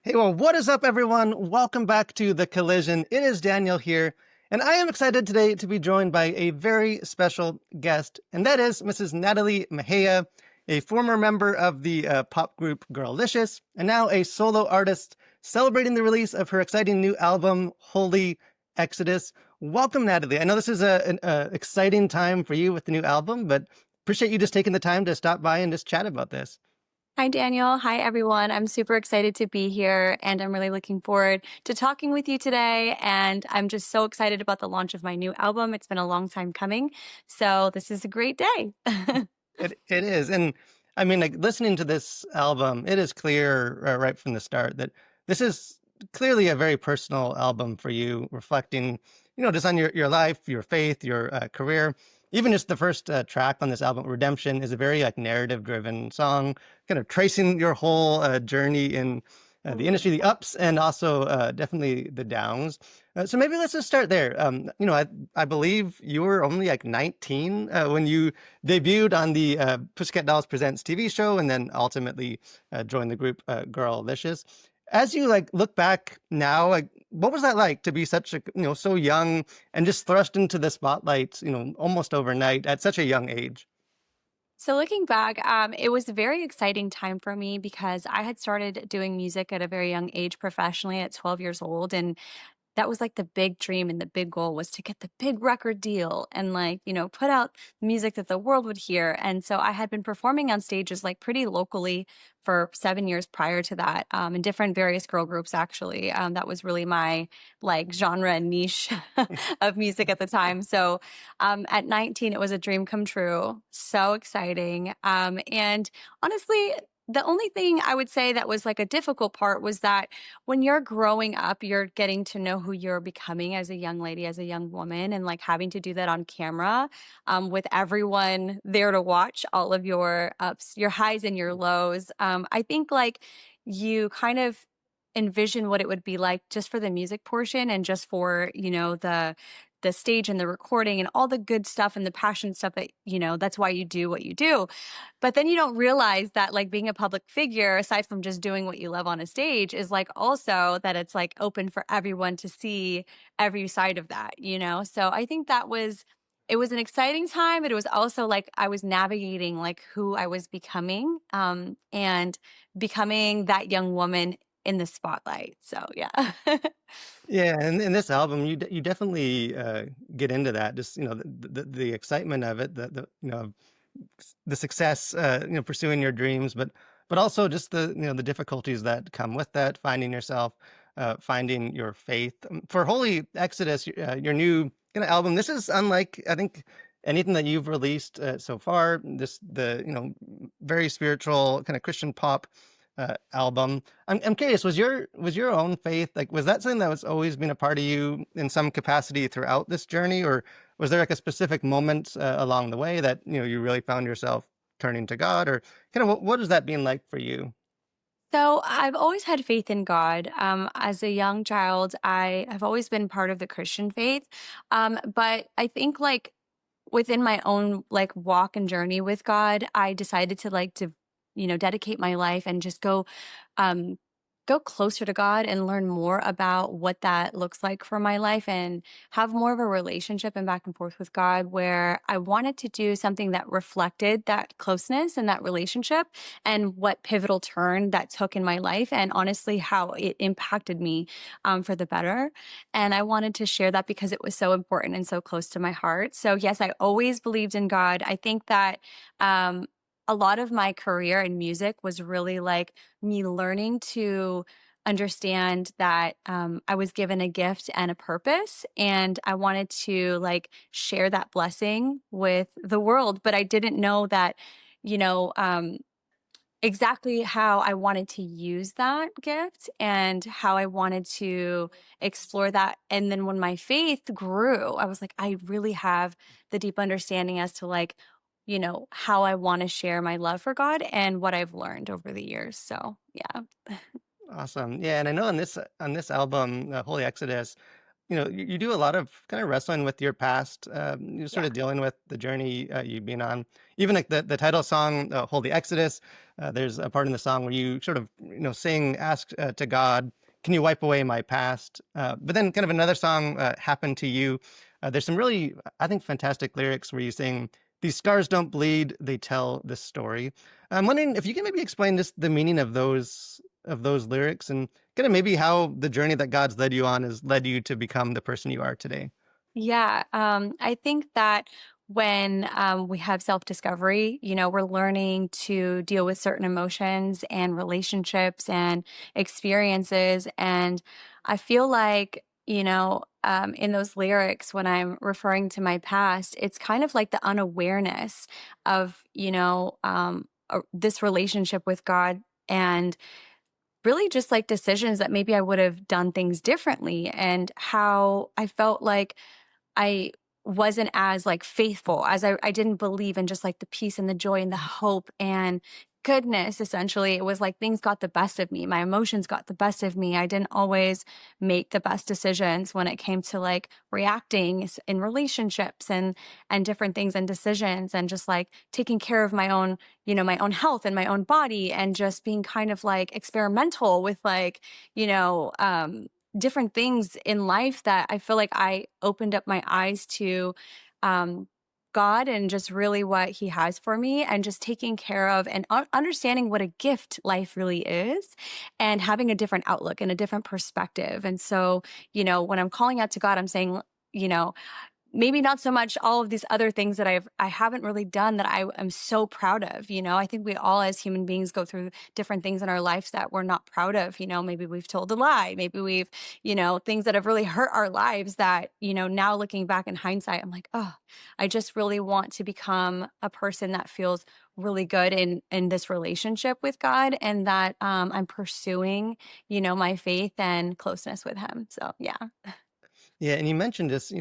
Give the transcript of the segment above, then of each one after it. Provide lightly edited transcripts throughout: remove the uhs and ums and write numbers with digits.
Hey, well, what is up, everyone? Welcome back to The Collision. It is Daniel here, and I am excited today to be joined by a very special guest, and that is Mrs. Natalie Mejia, a former member of the pop group Girlicious, and now a solo artist celebrating the release of her exciting new album, Holy Exodus. Welcome, Natalie. I know this is an exciting time for you with the new album, but appreciate you just taking the time to stop by and just chat about this. Hi, Daniel. Hi, everyone. I'm super excited to be here, and I'm really looking forward to talking with you today. And I'm just so excited about the launch of my new album. It's been a long time coming. So, this is a great day. It is, and I mean, like listening to this album, it is clear right from the start that this is clearly a very personal album for you, reflecting, just on your life, your faith, your career. Even just the first track on this album, "Redemption," is a very like narrative-driven song, kind of tracing your whole journey in the industry, the ups and also definitely the downs. So maybe let's just start there. I believe you were only like 19 when you debuted on the Pussycat Dolls Presents TV show, and then ultimately joined the group Girlicious. As you like look back now, like what was that like to be such a so young and just thrust into the spotlight, almost overnight at such a young age? So looking back, it was a very exciting time for me because I had started doing music at a very young age professionally at 12 years old. And that was like the big dream and the big goal was to get the big record deal and put out music that the world would hear. And so I had been performing on stages like pretty locally for 7 years prior to that, in different various girl groups, actually. That was really my like genre and niche of music at the time. So at 19, it was a dream come true. So exciting. And honestly, the only thing I would say that was like a difficult part was that when you're growing up, you're getting to know who you're becoming as a young lady, as a young woman, and like having to do that on camera, with everyone there to watch all of your ups, your highs and your lows. I think like you kind of envision what it would be like just for the music portion and just for, the stage and the recording and all the good stuff and the passion stuff that, that's why you do what you do. But then you don't realize that like being a public figure, aside from just doing what you love on a stage, is like also that it's like open for everyone to see every side of that. So I think it was an exciting time, but it was also like I was navigating like who I was becoming, and becoming that young woman in the spotlight. So yeah. Yeah, and in this album, you definitely get into that. Just the excitement of it, the success, pursuing your dreams, but also just the difficulties that come with that, finding yourself, finding your faith. For Holy Exodus, your new kind of album, this is unlike I think anything that you've released so far. This the very spiritual kind of Christian pop album. I'm curious, was your own faith like was that something that was always been a part of you in some capacity throughout this journey, or was there like a specific moment along the way that you really found yourself turning to God, or kind of what has that been like for you? So I've always had faith in God. As a young child, I have always been part of the Christian faith. But I think like within my own like walk and journey with God, I decided to dedicate my life and just um, go closer to God and learn more about what that looks like for my life and have more of a relationship and back and forth with God where I wanted to do something that reflected that closeness and that relationship and what pivotal turn that took in my life and honestly how it impacted me, for the better. And I wanted to share that because it was so important and so close to my heart. So, yes, I always believed in God. I think that um, a lot of my career in music was really like me learning to understand that I was given a gift and a purpose, and I wanted to like share that blessing with the world. But I didn't know that, you know, um, exactly how I wanted to use that gift and how I wanted to explore that. And then when my faith grew, I was like, I really have the deep understanding as to like, how I want to share my love for God and what I've learned over the years. So, yeah. Awesome. Yeah, and I know on this album, Holy Exodus, you do a lot of kind of wrestling with your past, you're sort Yeah. of dealing with the journey you've been on. Even like the title song, "Holy Exodus," there's a part in the song where you sort of sing, ask to God, "Can you wipe away my past?" But then kind of another song, "Happened to You." There's some really, I think, fantastic lyrics where you sing, "These scars don't bleed; they tell this story." I'm wondering if you can maybe explain just the meaning of those lyrics and kind of maybe how the journey that God's led you on has led you to become the person you are today. Yeah, I think that when we have self discovery, we're learning to deal with certain emotions and relationships and experiences. And I feel like, in those lyrics, when I'm referring to my past, it's kind of like the unawareness of, this relationship with God. And really just like decisions that maybe I would have done things differently, and how I felt like I wasn't as, like, faithful as I didn't believe in just, like, the peace and the joy and the hope and goodness, essentially. It was like things got the best of me. My emotions got the best of me. I didn't always make the best decisions when it came to, like, reacting in relationships and different things and decisions, and just, like, taking care of my own health and my own body, and just being kind of, like, experimental with, like, you know, um different things in life, that I feel like I opened up my eyes to um, God and just really what He has for me, and just taking care of and understanding what a gift life really is, and having a different outlook and a different perspective. And so, when I'm calling out to God, I'm saying, you know, maybe not so much all of these other things that I haven't really done that I am so proud of. I think we all as human beings go through different things in our lives that we're not proud of. Maybe we've told a lie, maybe we've, things that have really hurt our lives that, now looking back in hindsight, I'm like, oh, I just really want to become a person that feels really good in this relationship with God, and that I'm pursuing, my faith and closeness with Him. So yeah. Yeah, and you mentioned just,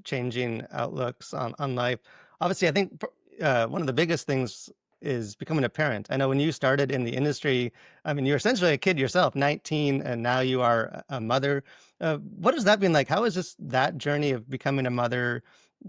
changing outlooks on life. Obviously, I think one of the biggest things is becoming a parent. I know when you started in the industry, I mean, you're essentially a kid yourself, 19, and now you are a mother. What has that been like? How has just that journey of becoming a mother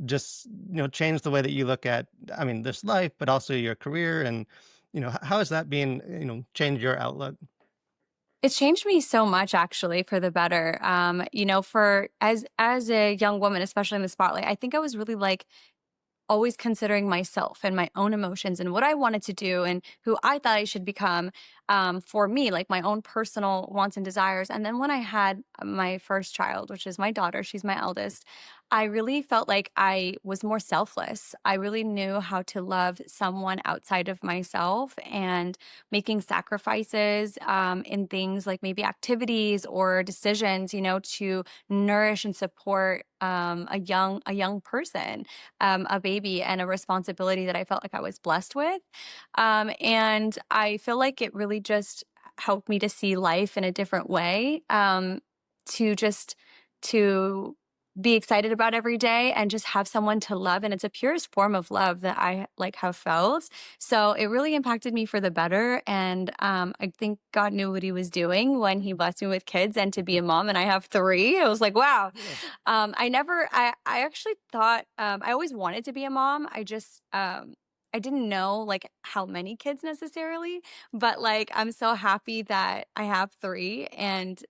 just, changed the way that you look at, I mean, this life, but also your career? And, how has that been, changed your outlook? It's changed me so much, actually, for the better. For as a young woman, especially in the spotlight, I think I was really like always considering myself and my own emotions and what I wanted to do and who I thought I should become, for me, like my own personal wants and desires. And then when I had my first child, which is my daughter, she's my eldest, I really felt like I was more selfless. I really knew how to love someone outside of myself, and making sacrifices in things like maybe activities or decisions, to nourish and support a young person, a baby, and a responsibility that I felt like I was blessed with. And I feel like it really just helped me to see life in a different way, to just to be excited about every day and just have someone to love. And it's a purest form of love that I like have felt. So it really impacted me for the better. And I think God knew what He was doing when He blessed me with kids and to be a mom. And I have three. It was like, wow. Yeah. I actually thought, I always wanted to be a mom. I didn't know like how many kids necessarily, but like I'm so happy that I have three, and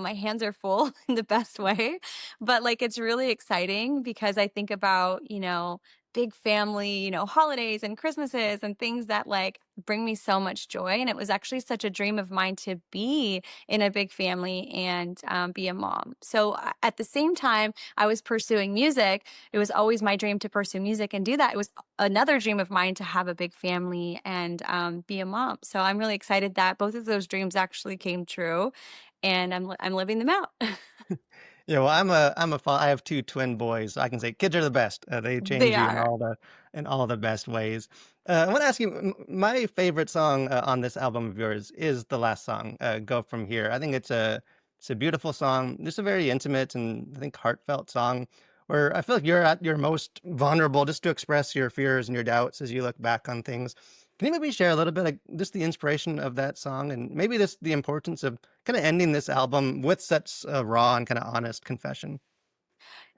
my hands are full in the best way. But like it's really exciting because I think about, big family, holidays and Christmases and things that like bring me so much joy. And it was actually such a dream of mine to be in a big family and be a mom. So at the same time, I was pursuing music. It was always my dream to pursue music and do that. It was another dream of mine to have a big family and be a mom. So I'm really excited that both of those dreams actually came true, and I'm living them out. Yeah, well, I have 2 twin boys, so I can say kids are the best. They They change you are. in all the best ways. I wanna ask you, my favorite song, on this album of yours is the last song, "Go From Here." I think it's a beautiful song, just a very intimate and I think heartfelt song where I feel like you're at your most vulnerable just to express your fears and your doubts as you look back on things. Can you maybe share a little bit, like, just the inspiration of that song and maybe just the importance of kind of ending this album with such a raw and kind of honest confession?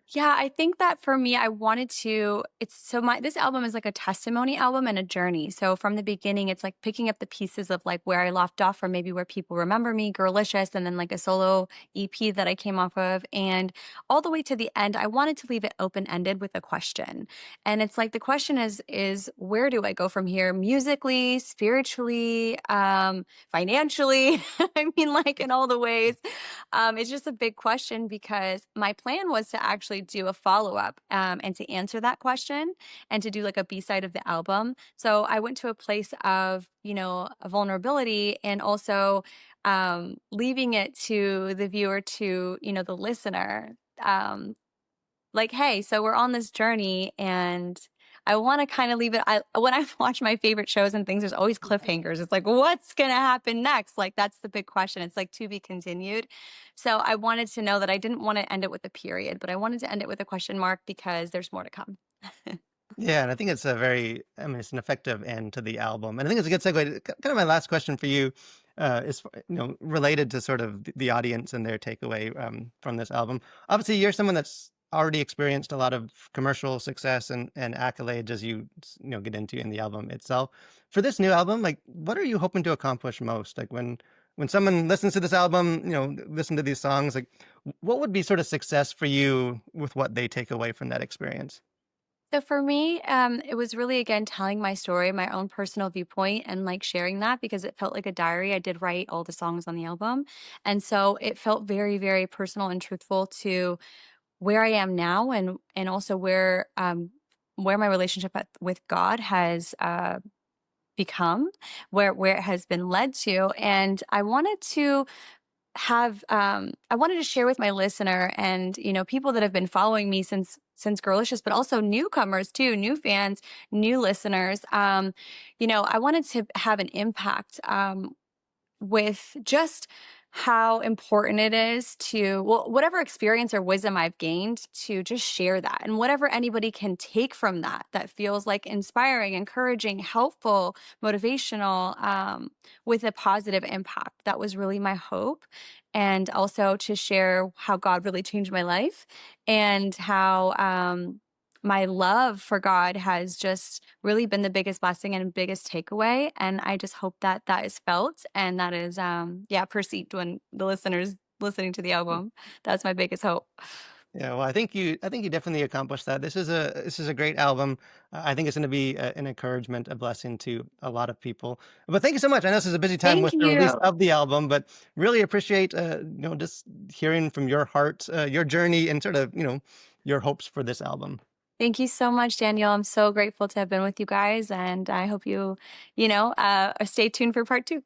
Yeah, I think that for me, I wanted to it's so my this album is like a testimony album and a journey. So from the beginning, it's like picking up the pieces of like where I left off or maybe where people remember me, Girlicious, and then like a solo EP that I came off of. And all the way to the end, I wanted to leave it open-ended with a question. And it's like the question is where do I go from here? Musically, spiritually, financially. I mean, like in all the ways. It's just a big question because my plan was to actually do a follow up and to answer that question and to do like a B side of the album. So I went to a place of, a vulnerability and also leaving it to the viewer, to, the listener. Um, like, "Hey, so we're on this journey, and I wanna kinda leave it." I when I watch my favorite shows and things, there's always cliffhangers. It's like, "What's gonna happen next?" Like, that's the big question. It's like, "To be continued." So, I wanted to know that I didn't wanna end it with a period, but I wanted to end it with a question mark because there's more to come. Yeah, and I think it's a very, I mean, it's an effective end to the album, and I think it's a good segue. Kind of my last question for you is, related to sort of the audience and their takeaway from this album. Obviously, you're someone that's already experienced a lot of commercial success and accolades as get into in the album itself. For this new album, like, what are you hoping to accomplish most? Like when someone listens to this album, listen to these songs, like, what would be sort of success for you with what they take away from that experience? So for me, it was really again telling my story, my own personal viewpoint, and like sharing that because it felt like a diary. I did write all the songs on the album, and so it felt very, very personal and truthful to where I am now, and also where my relationship with God has become, where it has been led to, and I wanted to share with my listener and, people that have been following me since Girlicious, but also newcomers too, new fans, new listeners. I wanted to have an impact with just how important it is to, well, whatever experience or wisdom I've gained, to just share that, and whatever anybody can take from that that feels like inspiring, encouraging, helpful, motivational, with a positive impact. That was really my hope. And also to share how God really changed my life, and how my love for God has just really been the biggest blessing and biggest takeaway. And I just hope that that is felt and that is, yeah, perceived when the listeners listening to the album. That's my biggest hope. Yeah, well, I think you definitely accomplished that. This is a great album. I think it's going to be an encouragement, a blessing to a lot of people. But thank you so much. I know this is a busy time Thank with the release you. of the album, but really appreciate just hearing from your heart, your journey, and sort of your hopes for this album. Thank you so much, Daniel. I'm so grateful to have been with you guys, and I hope you, stay tuned for part two.